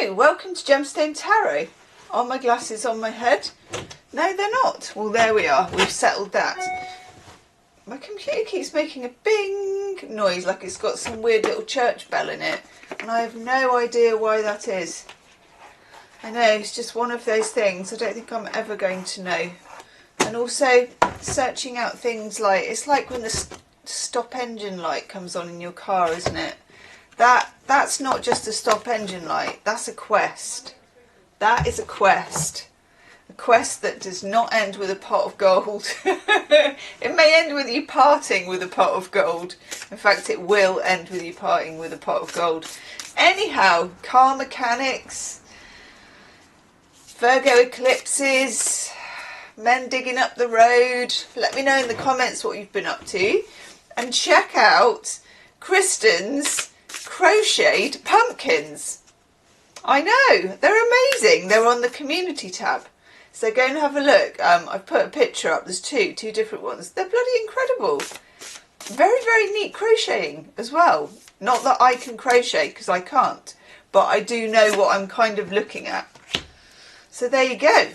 Hello, welcome to Gemstone Tarot. Are my glasses on my head? No, they're not. Well, there we are. We've settled that. My computer keeps making a bing noise like it's got some weird little church bell in it. And I have no idea why that is. I know, it's just one of those things I don't think I'm ever going to know. And also, searching out things like, it's like when the stop engine light comes on in your car, isn't it? That's not just a stop engine light, that's a quest. That is a quest. A quest that does not end with a pot of gold. It may end with you parting with a pot of gold. In fact, it will end with you parting with a pot of gold. Anyhow, car mechanics, Virgo eclipses, men digging up the road. Let me know in the comments what you've been up to. And check out Kristen's crocheted pumpkins. I know, they're amazing. They're on the community tab. So go and have a look. I've put a picture up. There's two different ones. They're bloody incredible. Very, very neat crocheting as well. Not that I can crochet, because I can't. But I do know what I'm kind of looking at. So there you go.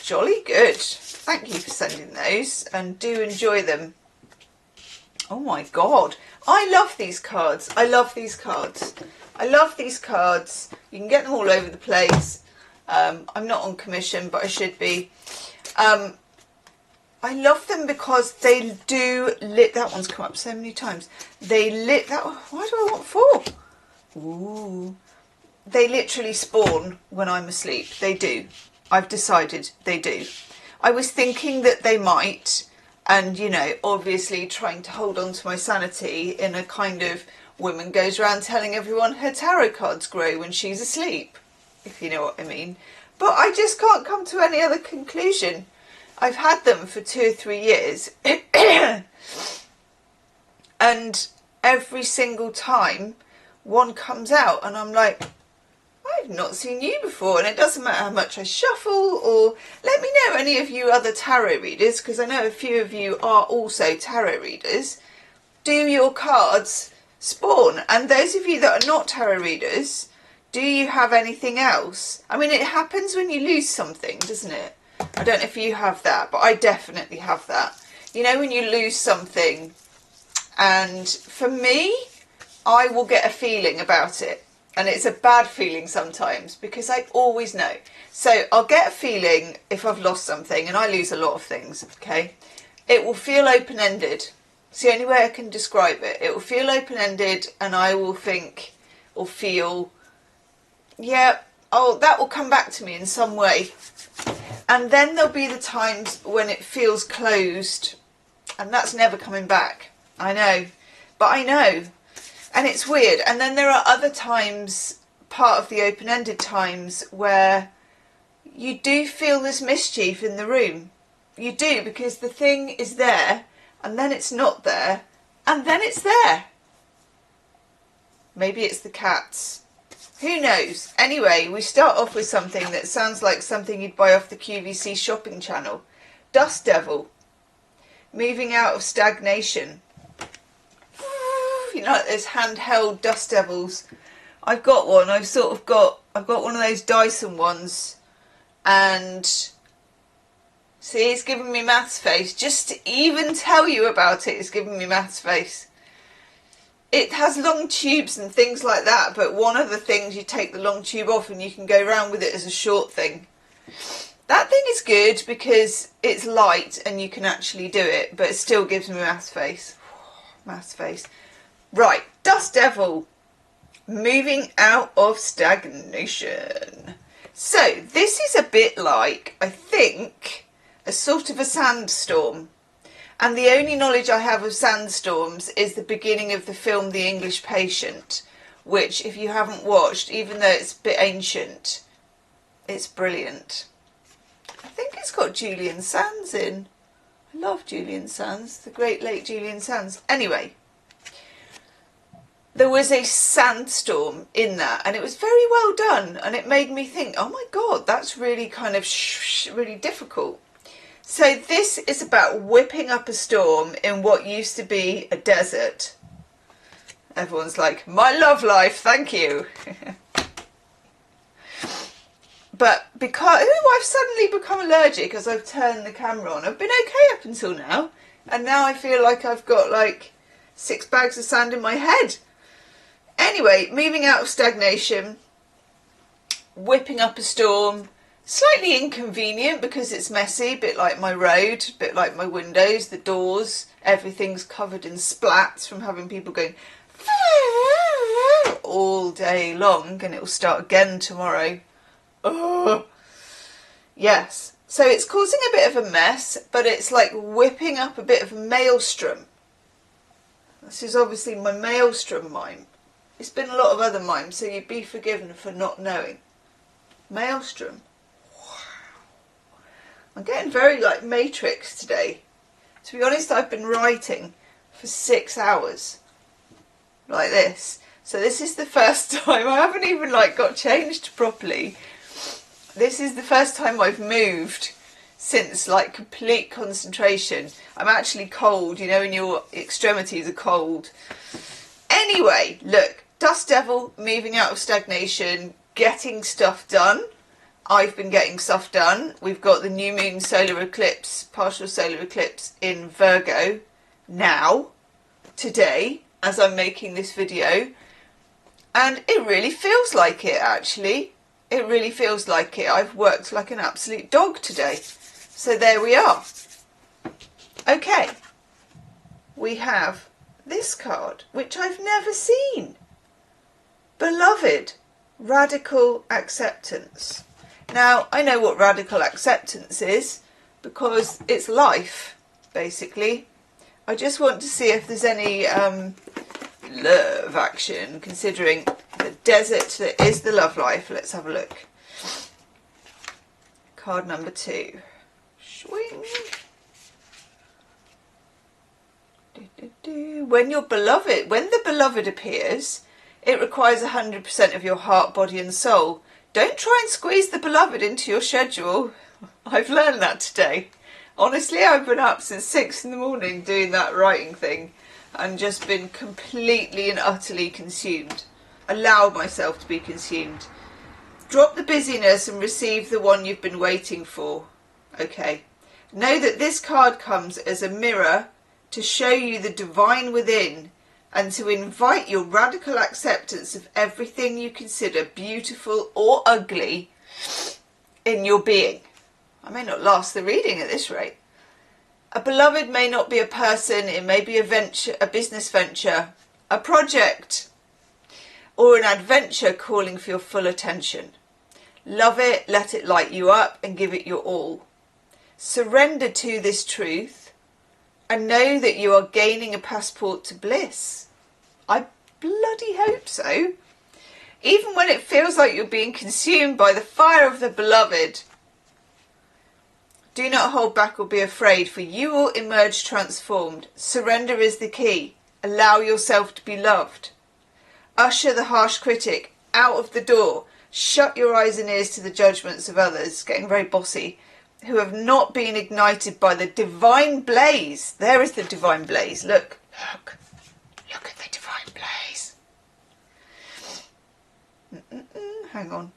Jolly good. Thank you for sending those. And do enjoy them. Oh my God. I love these cards. I love these cards. I love these cards. You can get them all over the place. I'm not on commission, but I should be. I love them because they do lit. That one's come up so many times. They lit that one. Why do I want four? Ooh. They literally spawn when I'm asleep. They do. I've decided they do. I was thinking that they might, and you know, obviously trying to hold on to my sanity in a kind of woman goes around telling everyone her tarot cards grow when she's asleep, if you know what I mean. But I just can't come to any other conclusion. I've had them for 2 or 3 years and every single time one comes out and I'm like, I've not seen you before. And it doesn't matter how much I shuffle, or let me know any of you other tarot readers, because I know a few of you are also tarot readers. Do your cards spawn? And those of you that are not tarot readers, do you have anything else? I mean, it happens when you lose something, doesn't it? I don't know if you have that, but I definitely have that. You know, when you lose something, and for me, I will get a feeling about it. And it's a bad feeling sometimes because I always know. So I'll get a feeling if I've lost something, and I lose a lot of things, okay? It will feel open-ended. It's the only way I can describe it. It will feel open-ended, and I will think or feel, yeah, oh, that will come back to me in some way. And then there'll be the times when it feels closed, and that's never coming back. I know, but I know. And it's weird. And then there are other times, part of the open-ended times, where you do feel this mischief in the room. You do, because the thing is there, and then it's not there, and then it's there. Maybe it's the cats. Who knows? Anyway, we start off with something that sounds like something you'd buy off the QVC shopping channel. Dust Devil. Moving out of stagnation. You know, like those handheld dust devils. I've got one. I've got one of those Dyson ones, and see, it's giving me maths face. Just to even tell you about it, it's giving me maths face. It has long tubes and things like that, but one of the things, you take the long tube off and you can go around with it as a short thing. That thing is good because it's light and you can actually do it, but it still gives me maths face. Maths face. Right, Dust Devil, moving out of stagnation. So this is a bit like, I think, a sort of a sandstorm. And the only knowledge I have of sandstorms is the beginning of the film The English Patient, which, if you haven't watched, even though it's a bit ancient, it's brilliant. I think it's got Julian Sands in. I love Julian Sands, the great late Julian Sands. Anyway. There was a sandstorm in that, and it was very well done, and it made me think, oh my God, that's really kind of really difficult. So this is about whipping up a storm in what used to be a desert. Everyone's like, my love life, thank you. But because I've suddenly become allergic as I've turned the camera on. I've been okay up until now. And now I feel like I've got like 6 bags of sand in my head. Anyway, moving out of stagnation, whipping up a storm. Slightly inconvenient because it's messy, a bit like my road, a bit like my windows, the doors. Everything's covered in splats from having people going all day long, and it will start again tomorrow. Oh, yes. So it's causing a bit of a mess, but it's like whipping up a bit of a maelstrom. This is obviously my maelstrom mime. It's been a lot of other mimes, so you'd be forgiven for not knowing. Maelstrom. Wow. I'm getting very like Matrix today. To be honest, I've been writing for 6 hours. Like this. So this is the first time, I haven't even like got changed properly. This is the first time I've moved since like complete concentration. I'm actually cold, you know, when your extremities are cold. Anyway, look, Dust Devil, moving out of stagnation, getting stuff done. I've been getting stuff done. We've got the new moon solar eclipse, partial solar eclipse in Virgo now, today, as I'm making this video. And it really feels like it, actually. It really feels like it. I've worked like an absolute dog today. So there we are. Okay. We have this card, which I've never seen. Beloved, Radical Acceptance. Now, I know what radical acceptance is because it's life, basically. I just want to see if there's any love action, considering the desert that is the love life. Let's have a look. Card number 2. Swing. When the beloved appears, it requires 100% of your heart, body and soul. Don't try and squeeze the beloved into your schedule. I've learned that today. Honestly, I've been up since 6 in the morning doing that writing thing and just been completely and utterly consumed. Allow myself to be consumed. Drop the busyness and receive the one you've been waiting for. Okay. Know that this card comes as a mirror to show you the divine within and to invite your radical acceptance of everything you consider beautiful or ugly in your being. I may not last the reading at this rate. A beloved may not be a person, it may be a venture, a business venture, a project, or an adventure calling for your full attention. Love it, let it light you up, and give it your all. Surrender to this truth and know that you are gaining a passport to bliss. I bloody hope so. Even when it feels like you're being consumed by the fire of the beloved, do not hold back or be afraid, for you will emerge transformed. Surrender is the key. Allow yourself to be loved. Usher the harsh critic out of the door. Shut your eyes and ears to the judgments of others, getting very bossy, who have not been ignited by the divine blaze. There is the divine blaze. Look at the divine blaze. Hang on.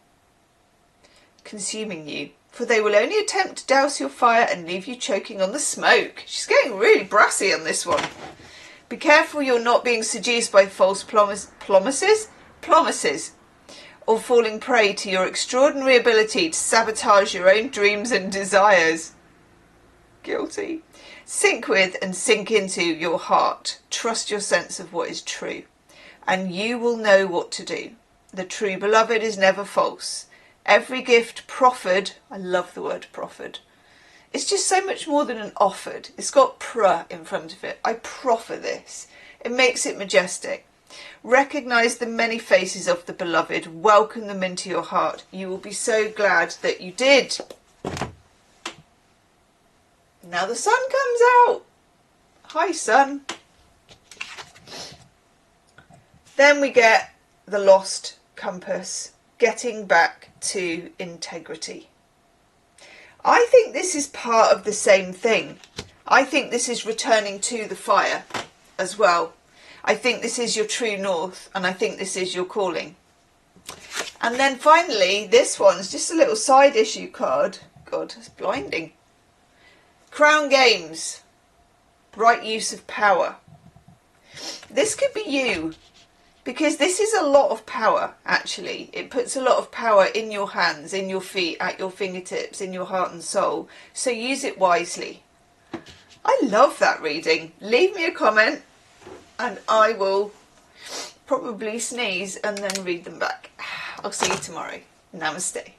Consuming you. For they will only attempt to douse your fire and leave you choking on the smoke. She's getting really brassy on this one. Be careful you're not being seduced by false promises, or falling prey to your extraordinary ability to sabotage your own dreams and desires. Guilty. Sink with and sink into your heart. Trust your sense of what is true, and you will know what to do. The true beloved is never false. Every gift proffered, I love the word proffered, it's just so much more than an offered. It's got pr in front of it. I proffer this. It makes it majestic. Recognise the many faces of the beloved. Welcome them into your heart. You will be so glad that you did. Now the sun comes out. Hi, sun. Then we get the lost compass. Getting back to integrity. I think this is part of the same thing. I think this is returning to the fire as well. I think this is your true north, and I think this is your calling. And then finally, this one's just a little side issue card. God, it's blinding. Crown Games. Right use of power. This could be you, because this is a lot of power, actually. It puts a lot of power in your hands, in your feet, at your fingertips, in your heart and soul. So use it wisely. I love that reading. Leave me a comment and I will probably sneeze and then read them back. I'll see you tomorrow. Namaste.